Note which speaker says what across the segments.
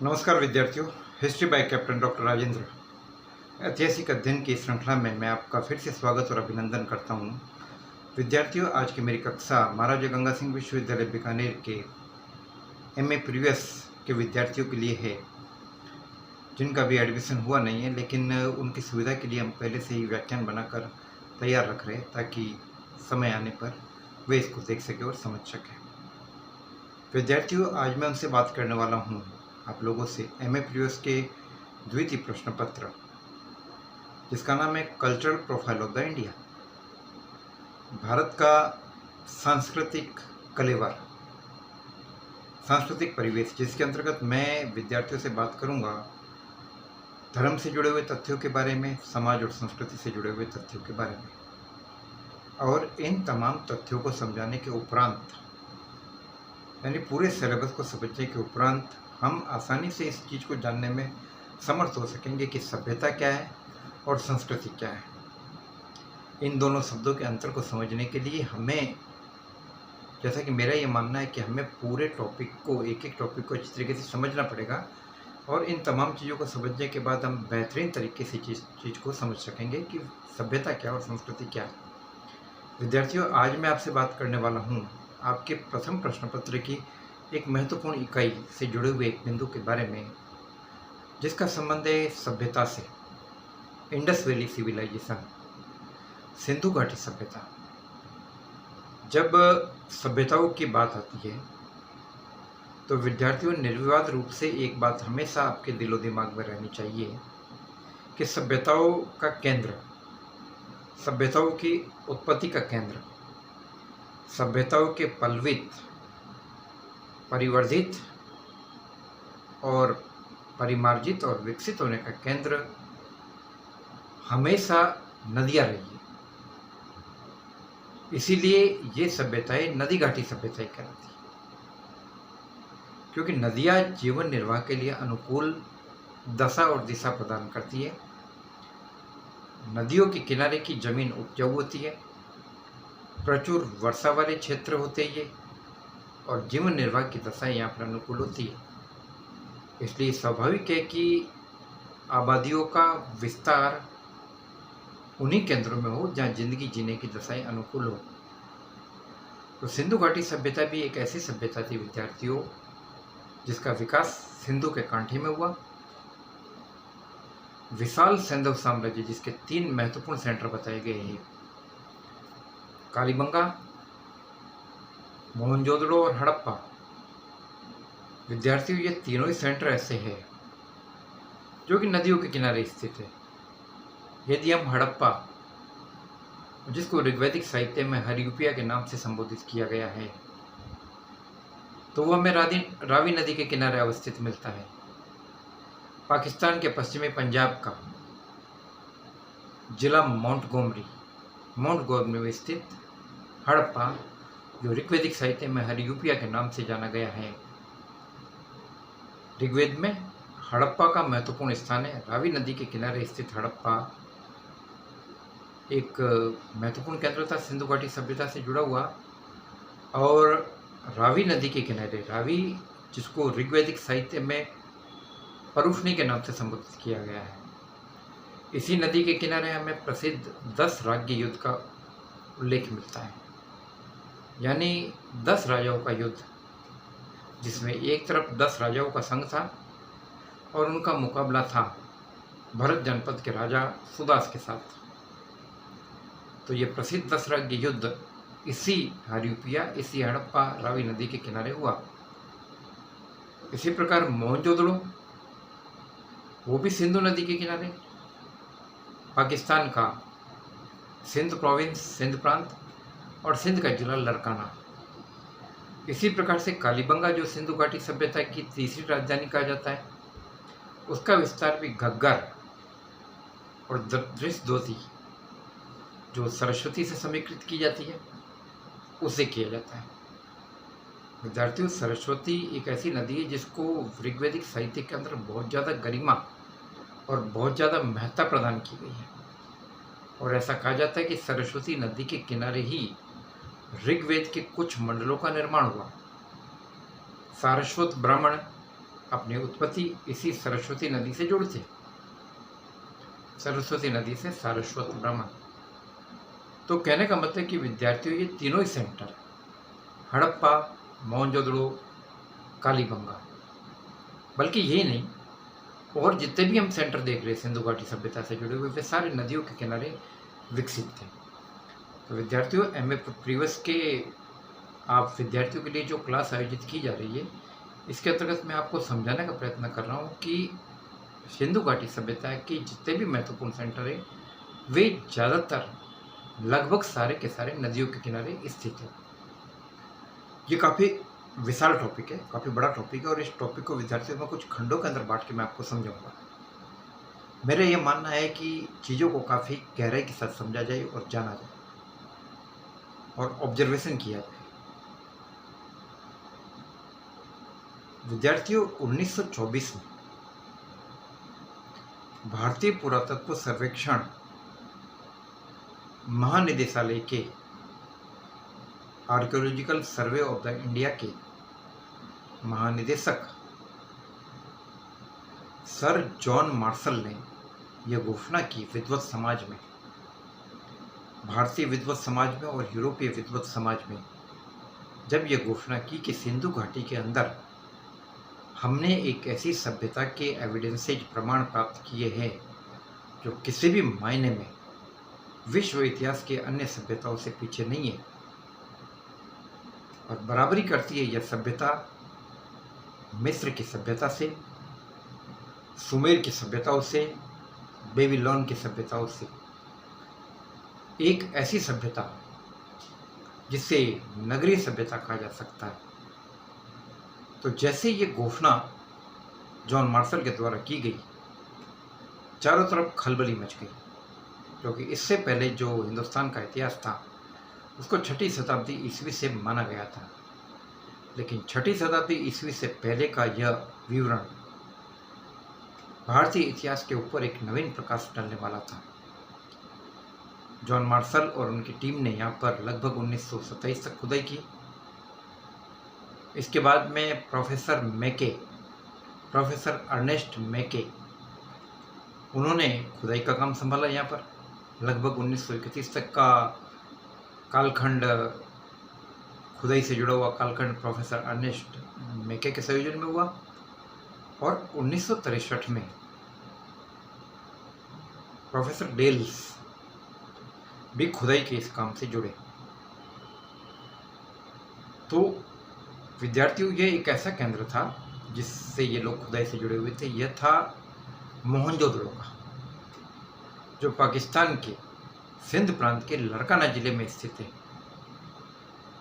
Speaker 1: नमस्कार विद्यार्थियों। History by captain doctor Rajendra ऐतिहासिक अध्ययन की श्रृंखला में मैं आपका फिर से स्वागत और अभिनंदन करता हूं। विद्यार्थियों, आज की मेरी कक्षा महाराजा गंगा सिंह विश्वविद्यालय बीकानेर के एमए प्रीवियस के विद्यार्थियों के लिए है, जिनका भी एडमिशन हुआ नहीं है, लेकिन उनकी सुविधा के लिए हम पहले से ही व्याख्यान बनाकर तैयार रख रहे हैं ताकि समय आने पर वे इसको देख सकें और समझ सकें। विद्यार्थियों, आज मैं उनसे बात करने वाला हूँ आप लोगों से एमए प्रीवियस के द्वितीय प्रश्न पत्र, जिसका नाम है cultural profile of the India, Bharat का सांस्कृतिक कलेवर, सांस्कृतिक परिवेश, जिसके अंतर्गत मैं विद्यार्थियों से बात करूंगा धर्म से जुड़े हुए तथ्यों के बारे में, समाज और संस्कृति से जुड़े हुए तथ्यों के बारे में। और इन तमाम तथ्यों को समझाने के उपरांत, यानी पूरे सिलेबस को समझने के उपरांत, हम आसानी से इस चीज़ को जानने में समर्थ हो सकेंगे कि सभ्यता क्या है और संस्कृति क्या है। इन दोनों शब्दों के अंतर को समझने के लिए हमें, जैसा कि मेरा ये मानना है कि हमें पूरे टॉपिक को, एक एक टॉपिक को अच्छी तरीके से समझना पड़ेगा, और इन तमाम चीज़ों को समझने के बाद हम बेहतरीन तरीके से चीज़ को समझ सकेंगे कि सभ्यता क्या और संस्कृति क्या है। विद्यार्थियों, आज मैं आपसे बात करने वाला हूँ आपके प्रथम प्रश्न पत्र की एक महत्वपूर्ण इकाई से जुड़े हुए एक बिंदु के बारे में, जिसका संबंध है सभ्यता से। इंडस वैली सिविलाइजेशन, सिंधु घाटी सभ्यता। जब सभ्यताओं की बात आती है तो विद्यार्थियों, निर्विवाद रूप से एक बात हमेशा आपके दिलो दिमाग में रहनी चाहिए कि सभ्यताओं का केंद्र, सभ्यताओं की उत्पत्ति का केंद्र, सभ्यताओं के पल्वित, परिवर्धित और परिमार्जित और विकसित होने का केंद्र हमेशा नदियाँ रही है। इसीलिए ये सभ्यताएं नदी घाटी सभ्यताएं कहलाती हैं, क्योंकि नदियाँ जीवन निर्वाह के लिए अनुकूल दशा और दिशा प्रदान करती है। नदियों के किनारे की जमीन उपजाऊ होती है, प्रचुर वर्षा वाले क्षेत्र होते हैं ये, और जीवन निर्वाह की दशाएं यहाँ पर अनुकूल होती है। इसलिए स्वाभाविक है कि आबादियों का विस्तार उन्हीं केंद्रों में हो जहाँ जिंदगी जीने की दशाएं अनुकूल हो। तो सिंधु घाटी सभ्यता भी एक ऐसी सभ्यता थी विद्यार्थियों, जिसका विकास सिंधु के कांठे में हुआ। विशाल सैंधव साम्राज्य, जिसके 3 महत्वपूर्ण सेंटर बताए गए हैं, कालीबंगा, मोहनजोदड़ो और हड़प्पा। विद्यार्थियों, ये तीनों ही सेंटर ऐसे हैं जो कि नदियों के किनारे स्थित है। यदि हम हड़प्पा, जिसको ऋग्वैदिक साहित्य में हरियूपिया के नाम से संबोधित किया गया है, तो वह हमें रावी नदी के किनारे अवस्थित मिलता है। पाकिस्तान के पश्चिमी पंजाब का जिला मोंटगोमरी में स्थित हड़प्पा, जो ऋग्वैदिक साहित्य में हरियूपिया के नाम से जाना गया है। ऋग्वेद में हड़प्पा का महत्वपूर्ण स्थान है। रावी नदी के किनारे स्थित हड़प्पा एक महत्वपूर्ण केंद्र था, सिंधु घाटी सभ्यता से जुड़ा हुआ। और रावी नदी के किनारे, रावी जिसको ऋग्वैदिक साहित्य में परुष्णी के नाम से संबोधित किया गया है, इसी नदी के किनारे हमें प्रसिद्ध 10 राज्य युद्ध का उल्लेख मिलता है। यानी 10 राजाओं का युद्ध, जिसमें एक तरफ 10 राजाओं का संघ था और उनका मुकाबला था भरत जनपद के राजा सुदास के साथ। तो ये प्रसिद्ध 10 राज्य युद्ध इसी हरियूपिया, इसी हड़प्पा रावी नदी के किनारे हुआ। इसी प्रकार मोहनजोदड़ो, वो भी सिंधु नदी के किनारे, पाकिस्तान का सिंध प्रोविंस, सिंध प्रांत, और सिंध का जिला लड़काना। इसी प्रकार से कालीबंगा, जो सिंधु घाटी सभ्यता की तीसरी राजधानी कहा जाता है, उसका विस्तार भी घग्गर और दृष्टद्योति, जो सरस्वती से समीकृत की जाती है, उससे किया जाता है। विद्यार्थियों, सरस्वती एक ऐसी नदी है जिसको ऋग्वैदिक साहित्य के अंदर बहुत ज़्यादा गरिमा और बहुत ज़्यादा महत्ता प्रदान की गई है। और ऐसा कहा जाता है कि सरस्वती नदी के किनारे ही ऋग्वेद के कुछ मंडलों का निर्माण हुआ। सारस्वत ब्राह्मण, अपनी उत्पत्ति इसी सरस्वती नदी से जुड़े थे। सरस्वती नदी से सारस्वत ब्राह्मण। तो कहने का मतलब कि विद्यार्थियों ये तीनों ही सेंटर, हड़प्पा, मोहनजोदड़ो, कालीबंगा, बल्कि यही नहीं, और जितने भी हम सेंटर देख रहे हैं सिंधु घाटी सभ्यता से जुड़े हुए, वे सारे नदियों के किनारे विकसित थे। तो विद्यार्थियों, एमए प्रीवियस के आप विद्यार्थियों के लिए जो क्लास आयोजित की जा रही है, इसके अंतर्गत मैं आपको समझाने का प्रयत्न कर रहा हूँ कि सिंधु घाटी सभ्यता के जितने भी महत्वपूर्ण सेंटर हैं, वे ज़्यादातर लगभग सारे के सारे नदियों के किनारे स्थित है। ये काफ़ी विशाल टॉपिक है, काफ़ी बड़ा टॉपिक है, और इस टॉपिक को विद्यार्थियों में कुछ खंडों के अंदर बांट के मैं आपको समझाऊंगा। मेरा ये मानना है कि चीज़ों को काफ़ी गहराई के साथ समझा जाए और जाना जाए और ऑब्जर्वेशन किया जाए। विद्यार्थियों, 1924 में भारतीय पुरातत्व सर्वेक्षण महानिदेशालय के archaeological survey of the India के महानिदेशक सर जॉन मार्शल ने यह घोषणा की विद्वत समाज में, भारतीय विद्वत समाज में और यूरोपीय विद्वत समाज में, जब यह घोषणा की कि सिंधु घाटी के अंदर हमने एक ऐसी सभ्यता के एविडेंसेज, प्रमाण प्राप्त किए हैं जो किसी भी मायने में विश्व इतिहास के अन्य सभ्यताओं से पीछे नहीं है, और बराबरी करती है यह सभ्यता मिस्र की सभ्यता से, सुमेर की सभ्यताओं से, बेबीलोन की सभ्यताओं से। एक ऐसी सभ्यता जिसे नगरीय सभ्यता कहा जा सकता है। तो जैसे ये घोषणा जॉन मार्शल के द्वारा की गई, चारों तरफ खलबली मच गई, क्योंकि इससे पहले जो हिंदुस्तान का इतिहास था उसको 6वीं शताब्दी ईस्वी से माना गया था, लेकिन 6वीं शताब्दी ईस्वी से पहले का यह विवरण भारतीय इतिहास के ऊपर एक नवीन प्रकाश डालने वाला था। जॉन मार्शल और उनकी टीम ने यहाँ पर लगभग 1927 तक खुदाई की। इसके बाद में प्रोफेसर अर्नेस्ट मैके, उन्होंने खुदाई का काम संभाला। यहाँ पर लगभग 1931 तक का कालखंड, खुदाई से जुड़ा हुआ कालखंड प्रोफेसर अर्नेस्ट मैके के संयोजन में हुआ, और 1963 में प्रोफेसर डेल्स भी खुदाई के इस काम से जुड़े। तो विद्यार्थियों, ये एक ऐसा केंद्र था जिससे ये लोग खुदाई से जुड़े हुए थे। यह था मोहनजोदड़ो का, जो पाकिस्तान के सिंध प्रांत के लड़काना जिले में स्थित है।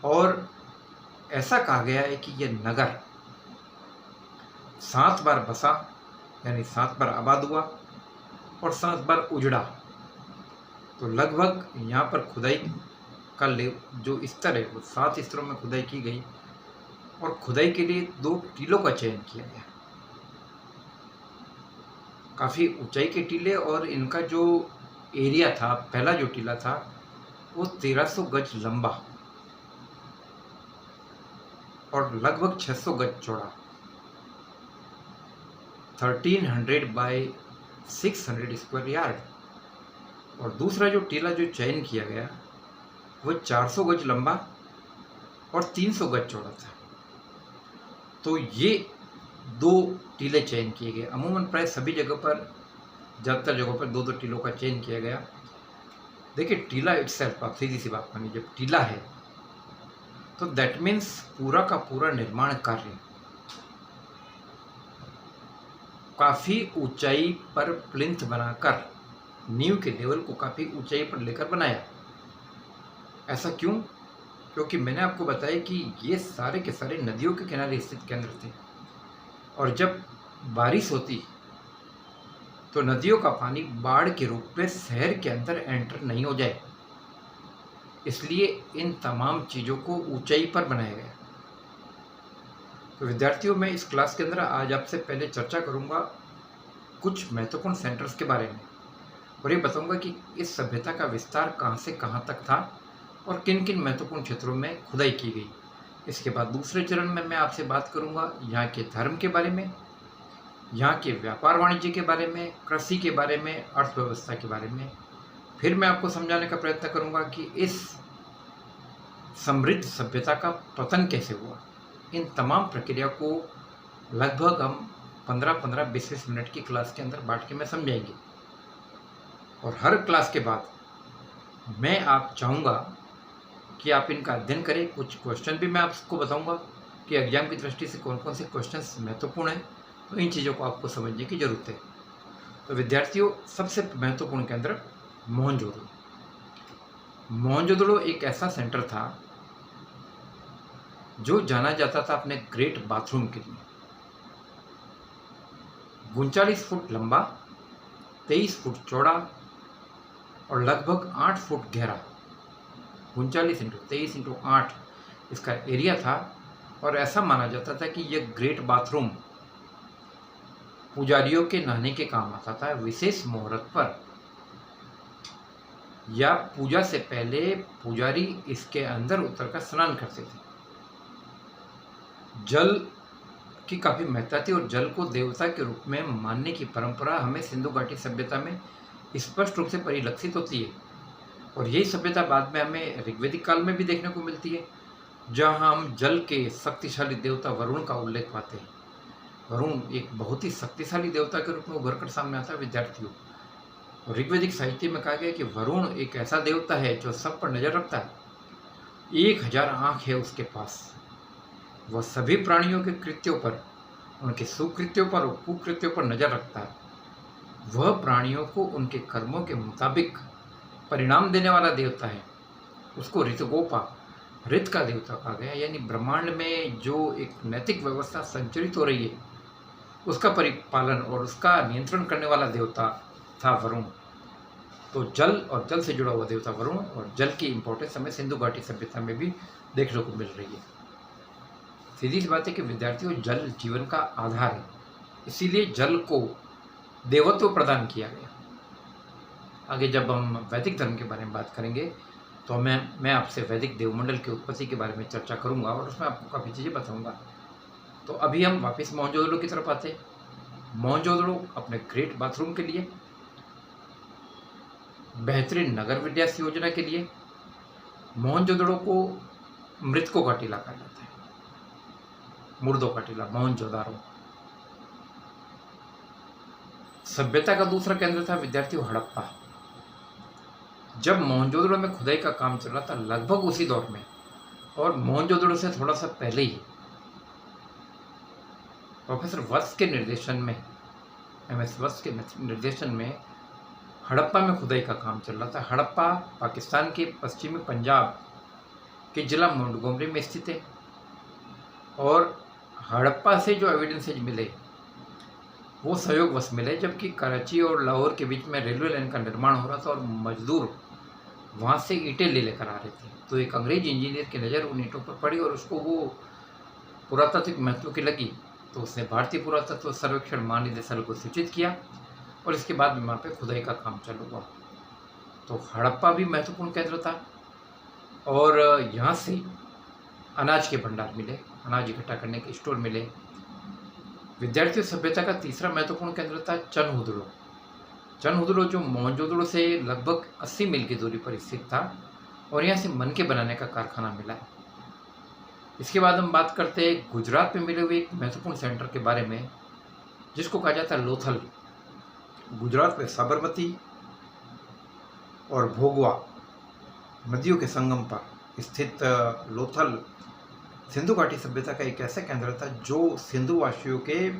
Speaker 1: और ऐसा कहा गया है कि यह नगर 7 बार बसा, यानी 7 बार आबाद हुआ, और 7 बार उजड़ा। तो लगभग यहाँ पर खुदाई का जो स्तर है वो 7 स्तरों में खुदाई की गई, और खुदाई के लिए 2 टीलों का चयन किया गया, काफ़ी ऊंचाई के टीले, और इनका जो एरिया था, पहला जो टीला था वो 1300 गज लंबा और लगभग 600 गज चौड़ा, 1300 बाय 600 स्क्वायर यार्ड। और दूसरा जो टीला जो चयन किया गया वो 400 गज लंबा और 300 गज चौड़ा था। तो ये 2 टीले चयन किए गए। अमूमन प्राय सभी जगह पर, ज़्यादातर जगहों पर 2-2 टीलों का चयन किया गया। देखिए, टीला इटसेल्फ, आप सीधी सी बात मानिए, जब टीला है तो दैट मीन्स पूरा का पूरा निर्माण कार्य काफ़ी ऊंचाई पर प्लिंथ बनाकर, नींव के लेवल को काफ़ी ऊंचाई पर लेकर बनाया। ऐसा क्यों? क्योंकि मैंने आपको बताया कि ये सारे के सारे नदियों के किनारे स्थित केंद्र थे, और जब बारिश होती तो नदियों का पानी बाढ़ के रूप में शहर के अंदर एंटर नहीं हो जाए, इसलिए इन तमाम चीज़ों को ऊंचाई पर बनाया गया। तो विद्यार्थियों, मैं इस क्लास के अंदर आज आपसे पहले चर्चा करूंगा कुछ महत्वपूर्ण सेंटर्स के बारे में, और ये बताऊंगा कि इस सभ्यता का विस्तार कहाँ से कहाँ तक था और किन किन महत्वपूर्ण क्षेत्रों में खुदाई की गई। इसके बाद दूसरे चरण में मैं आपसे बात करूंगा यहाँ के धर्म के बारे में, यहाँ के व्यापार वाणिज्य के बारे में, कृषि के बारे में, अर्थव्यवस्था के बारे में। फिर मैं आपको समझाने का प्रयत्न करूँगा कि इस समृद्ध सभ्यता का पतन कैसे हुआ। इन तमाम प्रक्रिया को लगभग हम 15-15, 20-20 मिनट की क्लास के अंदर बांट के मैं समझाएंगे। और हर क्लास के बाद मैं आप चाहूँगा कि आप इनका अध्ययन करें। कुछ क्वेश्चन भी मैं आपको बताऊँगा कि एग्जाम की दृष्टि से कौन कौन से क्वेश्चंस महत्वपूर्ण हैं, तो इन चीज़ों को आपको समझने की ज़रूरत है। तो विद्यार्थियों, सबसे महत्वपूर्ण केंद्र मोहनजोदड़ो। मोहनजोदड़ो एक ऐसा सेंटर था जो जाना जाता था अपने ग्रेट बाथरूम के लिए। 39 फुट लंबा, 23 फुट चौड़ा और लगभग 8 फुट गहरा। 39 इंटू 23 इंटू 8 इसका एरिया था। और ऐसा माना जाता था कि यह ग्रेट बाथरूम पुजारियों के नहाने के काम आता था। विशेष मुहूर्त पर या पूजा से पहले पुजारी इसके अंदर उतरकर स्नान करते थे। जल की काफ़ी महत्ता थी और जल को देवता के रूप में मानने की परंपरा हमें सिंधु घाटी सभ्यता में स्पष्ट रूप से परिलक्षित होती है। और यही सभ्यता बाद में हमें ऋग्वैदिक काल में भी देखने को मिलती है, जहाँ हम जल के शक्तिशाली देवता वरुण का उल्लेख पाते हैं। वरुण एक बहुत ही शक्तिशाली देवता के रूप में उभर कर सामने आता है विद्यार्थियों। और ऋग्वैदिक साहित्य में कहा गया कि वरुण एक ऐसा देवता है जो सब पर नजर रखता है। 1000 आँख है उसके पास। वह सभी प्राणियों के कृत्यों पर, उनके सुकृत्यों पर और कुकृत्यों पर नजर रखता है। वह प्राणियों को उनके कर्मों के मुताबिक परिणाम देने वाला देवता है। उसको ऋतगोपा, ऋत का देवता कहा गया, यानी ब्रह्मांड में जो एक नैतिक व्यवस्था संचरित हो रही है उसका परिपालन और उसका नियंत्रण करने वाला देवता था वरुण। तो जल और जल से जुड़ा हुआ देवता वरुण, और जल की इंपॉर्टेंस हमें सिंधु घाटी सभ्यता में भी देखने को मिल रही है। सीधी सी बात है कि विद्यार्थियों, जल जीवन का आधार है, इसीलिए जल को देवत्व प्रदान किया गया। आगे जब हम वैदिक धर्म के बारे में बात करेंगे तो मैं आपसे वैदिक देवमंडल की उत्पत्ति के बारे में चर्चा करूंगा और उसमें आपको काफ़ी चीज़ें बताऊंगा। तो अभी हम वापस मोहनजोदड़ो की तरफ आते हैं। मोहनजोदड़ो अपने ग्रेट बाथरूम के लिए, बेहतरीन नगर विन्यास योजना के लिए, मोहनजोदड़ो को मृतकों का टीला कहा जाता है, मुर्दों का टीला मोहनजोदारो। सभ्यता का दूसरा केंद्र था विद्यार्थियों हड़प्पा। जब मोहनजोदड़ो में खुदाई का काम चल रहा था, लगभग उसी दौर में और मोहनजोदड़ो से थोड़ा सा पहले ही प्रोफेसर वत्स के निर्देशन में, MS वत्स के निर्देशन में हड़प्पा में खुदाई का काम चल रहा था। हड़प्पा पाकिस्तान के पश्चिमी पंजाब के जिला मोंटगोमरी में स्थित है। और हड़प्पा से जो एविडेंसेज मिले वो संयोगवश मिले, जबकि कराची और लाहौर के बीच में रेलवे लाइन का निर्माण हो रहा था और मजदूर वहाँ से ईंटें ले लेकर आ रहे थे। तो एक अंग्रेज इंजीनियर की नज़र उन ईंटों पर पड़ी और उसको वो पुरातात्विक महत्व की लगी, तो उसने भारतीय पुरातत्व सर्वेक्षण महानिदेशालय को सूचित किया और इसके बाद वहाँ पे खुदाई का काम चालू हुआ। तो हड़प्पा भी महत्वपूर्ण केंद्र था और यहाँ से अनाज के भंडार मिले, अनाज इकट्ठा करने के स्टोर मिले। विद्यार्थियों, सभ्यता का तीसरा महत्वपूर्ण केंद्र था चनहुदड़ो। चनहुदड़ो जो मोहनजोदड़ो से लगभग 80 मील की दूरी पर स्थित था और यहाँ से मनके बनाने का कारखाना मिला है। इसके बाद हम बात करते हैं गुजरात में मिले हुए एक महत्वपूर्ण सेंटर के बारे में, जिसको कहा जाता है लोथल। गुजरात में साबरमती और भोगवा नदियों के संगम पर स्थित लोथल सिंधु घाटी सभ्यता का एक ऐसा केंद्र था जो सिंधु वासियों के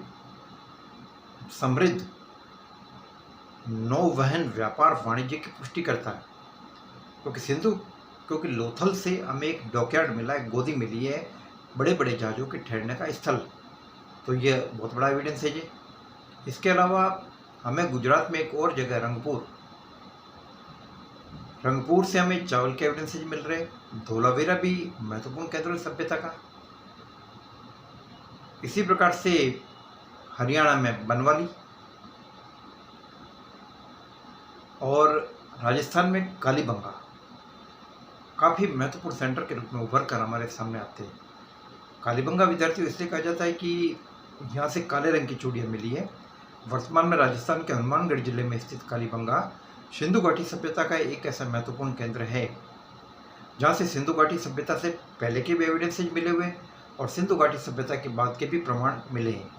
Speaker 1: समृद्ध नौवहन व्यापार वाणिज्य की पुष्टि करता है। क्योंकि लोथल से हमें एक डॉकयार्ड मिला है, गोदी मिली है, बड़े बड़े जहाज़ों के ठहरने का स्थल। तो यह बहुत बड़ा एविडेंस है जी। इसके अलावा हमें गुजरात में एक और जगह रंगपुर से हमें चावल के एविडेंसेज मिल रहे। धोलावीरा भी महत्वपूर्ण केंद्र है सभ्यता का। इसी प्रकार से हरियाणा में बनवाली और राजस्थान में कालीबंगा काफ़ी महत्वपूर्ण सेंटर के रूप में उभर कर हमारे सामने आते हैं। कालीबंगा विद्यार्थियों इसलिए कहा जाता है कि यहाँ से काले रंग की चूड़ियाँ मिली है। वर्तमान में राजस्थान के हनुमानगढ़ जिले में स्थित कालीबंगा सिंधु घाटी सभ्यता का एक ऐसा महत्वपूर्ण केंद्र है जहाँ से सिंधु घाटी सभ्यता से पहले के भी एविडेंसेज मिले हुए और सिंधु घाटी सभ्यता के बाद के भी प्रमाण मिले हैं।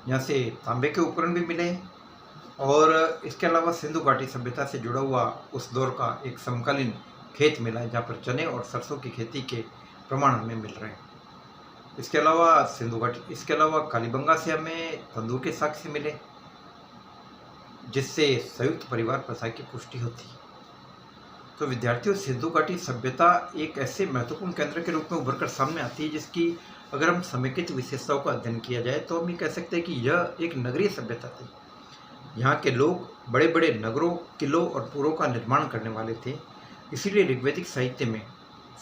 Speaker 1: यहाँ से तांबे के उपकरण भी मिले हैं और इसके अलावा सिंधु घाटी सभ्यता से जुड़ा हुआ उस दौर का एक समकालीन खेत मिला है जहाँ पर चने और सरसों की खेती के प्रमाण हमें मिल रहे हैं। इसके अलावा कालीबंगा से हमें तंदूर के साक्ष्य मिले जिससे संयुक्त परिवार प्रथा की पुष्टि होती है। तो विद्यार्थियों, सिंधु घाटी सभ्यता एक ऐसे महत्वपूर्ण केंद्र के रूप में उभर कर सामने आती है जिसकी अगर हम समेकित विशेषताओं का अध्ययन किया जाए तो हम ये कह सकते हैं कि यह एक नगरीय सभ्यता थी। यहाँ के लोग बड़े बड़े नगरों, किलों और पुरों का निर्माण करने वाले थे। इसीलिए ऋग्वैदिक साहित्य में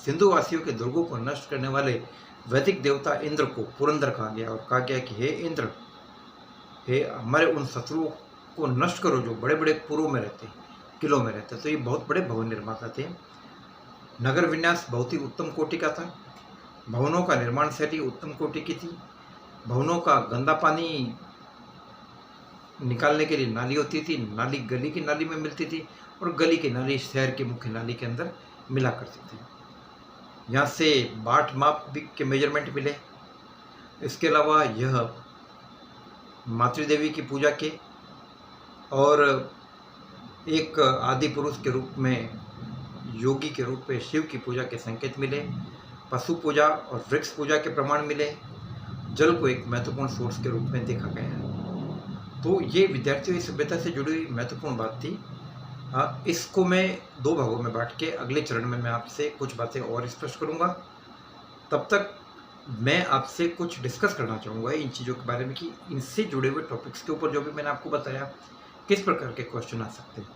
Speaker 1: सिंधु वासियों के दुर्गों को नष्ट करने वाले वैदिक देवता इंद्र को पुरंदर कहा गया और कहा गया कि हे इंद्र, हे हमारे उन शत्रुओं को नष्ट करो जो बड़े बड़े पुरों में रहते, किलों में रहते। तो ये बहुत बड़े भवन निर्माता थे। नगर विन्यास बहुत ही उत्तम कोटि का था। भवनों का निर्माण शैली उत्तम कोटि की थी। भवनों का गंदा पानी निकालने के लिए नाली होती थी। नाली गली की नाली में मिलती थी और गली की नाली शहर की मुख्य नाली के अंदर मिला करती थी। यहाँ से बाट माप के मेजरमेंट मिले। इसके अलावा यह मातृदेवी की पूजा के और एक आदि पुरुष के रूप में, योगी के रूप में शिव की पूजा के संकेत मिले। पशु पूजा और वृक्ष पूजा के प्रमाण मिले। जल को एक महत्वपूर्ण सोर्स के रूप में देखा गया है। तो ये विद्यार्थियों की सभ्यता से जुड़ी हुई महत्वपूर्ण बात थी। इसको मैं 2 भागों में बांट के अगले चरण में मैं आपसे कुछ बातें और स्पष्ट करूँगा। तब तक मैं आपसे कुछ डिस्कस करना चाहूँगा इन चीज़ों के बारे में कि इनसे जुड़े हुए टॉपिक्स के ऊपर जो भी मैंने आपको बताया किस प्रकार के क्वेश्चन आ सकते हैं।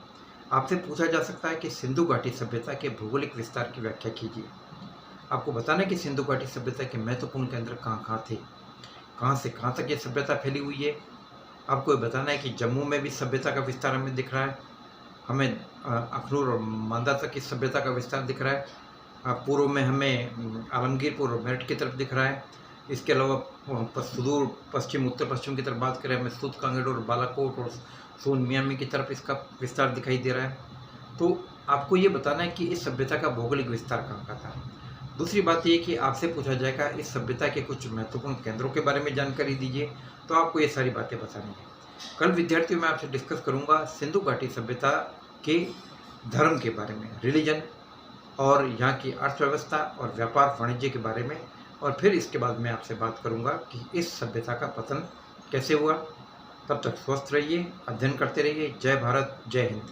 Speaker 1: आपसे पूछा जा सकता है कि सिंधु घाटी सभ्यता के भौगोलिक विस्तार की व्याख्या कीजिए। आपको बताना है कि सिंधु घाटी सभ्यता के महत्वपूर्ण केंद्र कहाँ कहाँ थे, कहाँ से कहाँ तक ये सभ्यता फैली हुई है। आपको ये बताना है कि जम्मू में भी सभ्यता का विस्तार हमें दिख रहा है। हमें अखनूर और मांदा तक की सभ्यता का विस्तार दिख रहा है। पूर्व में हमें आलमगीरपुर और मेरठ की तरफ दिख रहा है। इसके अलावा सुदूर पश्चिम, उत्तर पश्चिम की तरफ बात करें, हमें सूत कांगड़ और बालाकोट और सोन मियामी की तरफ इसका विस्तार दिखाई दे रहा है। तो आपको ये बताना है कि इस सभ्यता का भौगोलिक विस्तार कहाँ का था। दूसरी बात ये कि आपसे पूछा जाएगा इस सभ्यता के कुछ महत्वपूर्ण केंद्रों के बारे में जानकारी दीजिए, तो आपको ये सारी बातें बतानी है। कल विद्यार्थियों मैं आपसे डिस्कस करूँगा सिंधु घाटी सभ्यता के धर्म के बारे में, रिलीजन, और यहाँ की अर्थव्यवस्था और व्यापार वाणिज्य के बारे में। और फिर इसके बाद मैं आपसे बात करूँगा कि इस सभ्यता का पतन कैसे हुआ। तब तक स्वस्थ रहिए, अध्ययन करते रहिए। जय भारत, जय हिंद।